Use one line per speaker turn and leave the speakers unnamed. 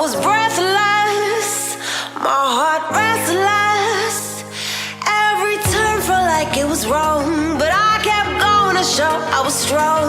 was breathless, my heart restless. Every turn felt like it was wrong, but I kept going to show I was strong.